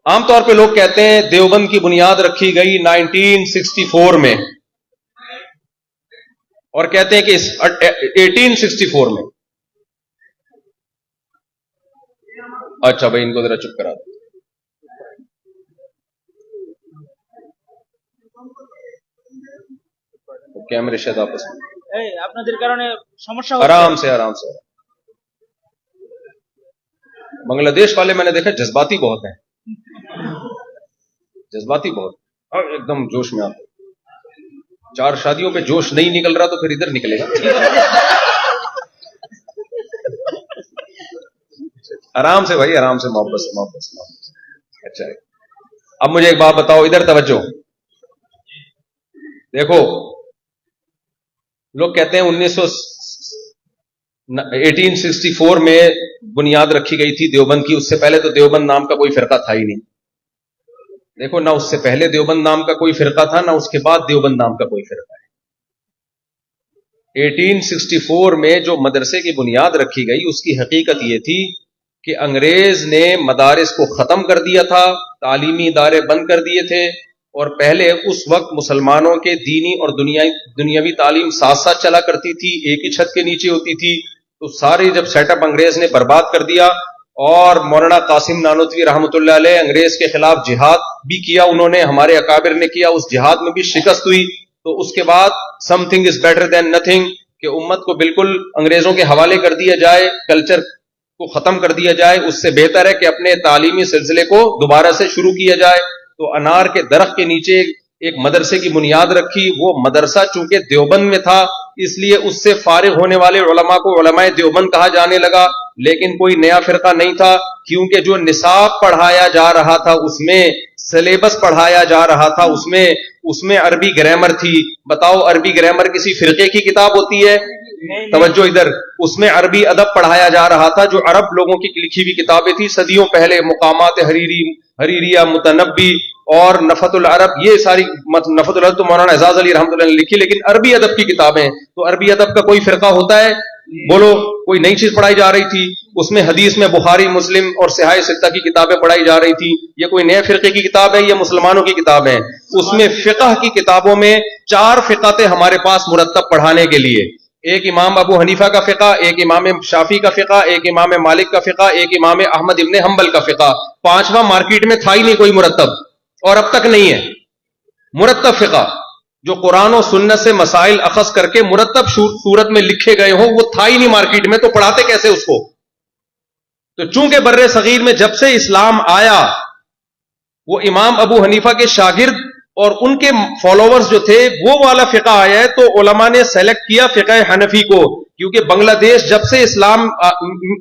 عام طور پہ لوگ کہتے ہیں دیوبند کی بنیاد رکھی گئی 1964 میں، اور کہتے ہیں کہ 1864 میں. اچھا بھائی ان کو ذرا چپ کرا دو. کیمرے شاید آپس میں آرام سے آرام سے. بنگلہ دیش والے میں نے دیکھا جذباتی بہت ہیں، جذباتی بہت، ایک دم جوش میں آتے. 4 شادیوں پہ جوش نہیں نکل رہا تو پھر ادھر نکلے گا. آرام سے بھائی، آرام سے، محبت سے، محبت سے. اچھا اب مجھے ایک بات بتاؤ، ادھر توجہ. دیکھو لوگ کہتے ہیں 1864 میں بنیاد رکھی گئی تھی دیوبند کی، اس سے پہلے تو دیوبند نام کا کوئی فرقہ تھا ہی نہیں. دیکھو نہ اس سے پہلے دیوبند نام کا کوئی فرقہ تھا، نہ اس کے بعد دیوبند نام کا کوئی فرقہ ہے. 1864 میں جو مدرسے کی بنیاد رکھی گئی اس کی حقیقت یہ تھی کہ انگریز نے مدارس کو ختم کر دیا تھا، تعلیمی ادارے بند کر دیے تھے، اور پہلے اس وقت مسلمانوں کے دینی اور دنیاوی تعلیم ساتھ ساتھ چلا کرتی تھی، ایک ہی چھت کے نیچے ہوتی تھی. تو سارے جب سیٹ اپ انگریز نے برباد کر دیا، اور مولانا قاسم نانوتوی رحمۃ اللہ علیہ انگریز کے خلاف جہاد بھی کیا، انہوں نے، ہمارے اکابر نے کیا، اس جہاد میں بھی شکست ہوئی. تو اس کے بعد some thing is better than nothing, کہ امت کو بالکل انگریزوں کے حوالے کر دیا جائے، کلچر کو ختم کر دیا جائے، اس سے بہتر ہے کہ اپنے تعلیمی سلسلے کو دوبارہ سے شروع کیا جائے. تو انار کے درخت کے نیچے ایک مدرسے کی بنیاد رکھی. وہ مدرسہ چونکہ دیوبند میں تھا اس لیے اس سے فارغ ہونے والے علماء کو علماء دیوبند کہا جانے لگا، لیکن کوئی نیا فرقہ نہیں تھا، کیونکہ جو نصاب پڑھایا جا رہا تھا، اس میں سلیبس پڑھایا جا رہا تھا، اس میں عربی گرامر تھی. بتاؤ عربی گرامر کسی فرقے کی کتاب ہوتی ہے؟ توجہ ادھر. اس میں عربی ادب پڑھایا جا رہا تھا جو عرب لوگوں کی لکھی ہوئی کتابیں تھی صدیوں پہلے، مقامات حریریہ، متنبی اور نفت العرب، یہ ساری، نفت العرب تو مولانا اعزاز علی رحمۃ اللہ نے لکھی، لیکن عربی ادب کی کتابیں. تو عربی ادب کا کوئی فرقہ ہوتا ہے؟ بولو. کوئی نئی چیز پڑھائی جا رہی تھی اس میں، حدیث میں بخاری، مسلم اور صحاح ستہ کی کتابیں پڑھائی جا رہی تھی. یہ کوئی نئے فرقے کی کتاب ہے؟ یہ مسلمانوں کی کتاب ہے. اس میں فقہ کی کتابوں میں 4 فقہ تھے ہمارے پاس مرتب پڑھانے کے لیے. ایک امام ابو حنیفہ کا فقہ، ایک امام شافعی کا فقہ، ایک امام مالک کا فقہ، ایک امام احمد ابن حنبل کا فقہ. 5واں مارکیٹ میں تھا ہی نہیں کوئی مرتب، اور اب تک نہیں ہے مرتب فقہ جو قرآن و سنت سے مسائل اخذ کر کے مرتب صورت میں لکھے گئے ہوں. وہ تھا ہی نہیں مارکیٹ میں، تو پڑھاتے کیسے اس کو؟ تو چونکہ بر صغیر میں جب سے اسلام آیا، وہ امام ابو حنیفہ کے شاگرد اور ان کے فالوورز جو تھے وہ والا فقہ آیا ہے، تو علماء نے سیلیکٹ کیا فقہ حنفی کو. کیونکہ بنگلہ دیش جب سے اسلام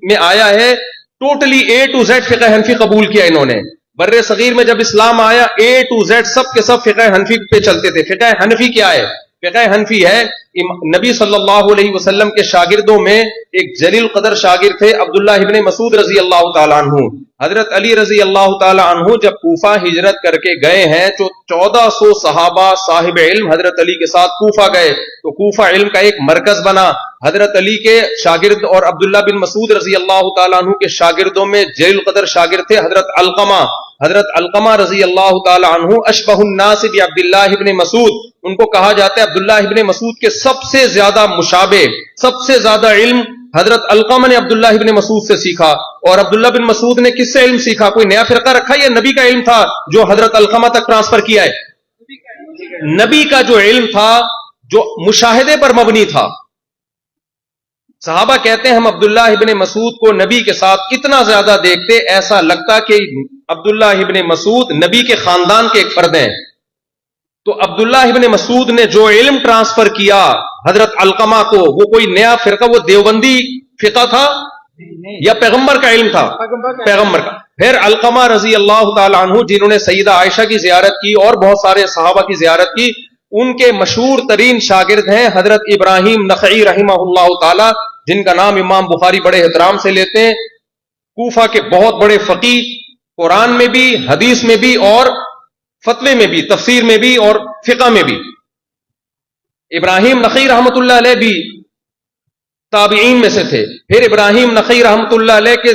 میں آیا ہے ٹوٹلی A to Z فقہ حنفی قبول کیا انہوں نے. بر صغیر میں جب اسلام آیا A to Z سب کے سب فقہ حنفی پہ چلتے تھے. فقہ حنفی کیا ہے؟ فقہ حنفی ہے نبی صلی اللہ علیہ وسلم کے شاگردوں میں ایک جلیل قدر شاگرد تھے عبداللہ ابن مسعود رضی اللہ تعالیٰ عنہ. حضرت علی رضی اللہ تعالیٰ عنہ جب کوفہ ہجرت کر کے گئے ہیں تو 1400 صحابہ صاحب علم حضرت علی کے ساتھ کوفہ گئے، تو کوفہ علم کا ایک مرکز بنا. حضرت علی کے شاگرد اور عبداللہ بن مسعود رضی اللہ تعالیٰ عنہ کے شاگردوں میں جلیل قدر شاگرد تھے حضرت علقمہ. حضرت علقمہ رضی اللہ تعالیٰ عنہ اشبہ الناس بعبداللہ ابن مسعود، ان کو کہا جاتا ہے عبداللہ ابن مسعود کے سب سے زیادہ مشابہ، سب سے زیادہ علم حضرت علقمہ نے عبداللہ ابن مسعود سے سیکھا. اور عبداللہ بن مسعود نے کس سے علم سیکھا؟ کوئی نیا فرقہ رکھا یا نبی کا علم تھا جو حضرت علقمہ تک ٹرانسفر کیا ہے؟ نبی کا جو علم تھا جو مشاہدے پر مبنی تھا. صحابہ کہتے ہیں ہم عبداللہ ابن مسعود کو نبی کے ساتھ اتنا زیادہ دیکھتے ایسا لگتا کہ عبداللہ ابن مسعود نبی کے خاندان کے ایک فرد ہیں. تو عبداللہ ابن مسعود نے جو علم ٹرانسفر کیا حضرت علقمہ کو، وہ کوئی نیا فرقہ، وہ دیوبندی فقہ تھا یا پیغمبر کا علم تھا؟ پیغمبر کا. پھر علقمہ رضی اللہ تعالیٰ عنہ جنہوں نے سیدہ عائشہ کی زیارت کی اور بہت سارے صحابہ کی زیارت کی، ان کے مشہور ترین شاگرد ہیں حضرت ابراہیم نخعی رحمہ اللہ تعالی، جن کا نام امام بخاری بڑے احترام سے لیتے ہیں. کوفہ کے بہت بڑے فقیہ، قرآن میں بھی، حدیث میں بھی، اور فتوے میں بھی، تفسیر میں بھی اور فقہ میں بھی. ابراہیم نخعی رحمۃ اللہ علیہ بھی تابعین میں سے تھے. پھر ابراہیم نخعی رحمۃ اللہ علیہ کے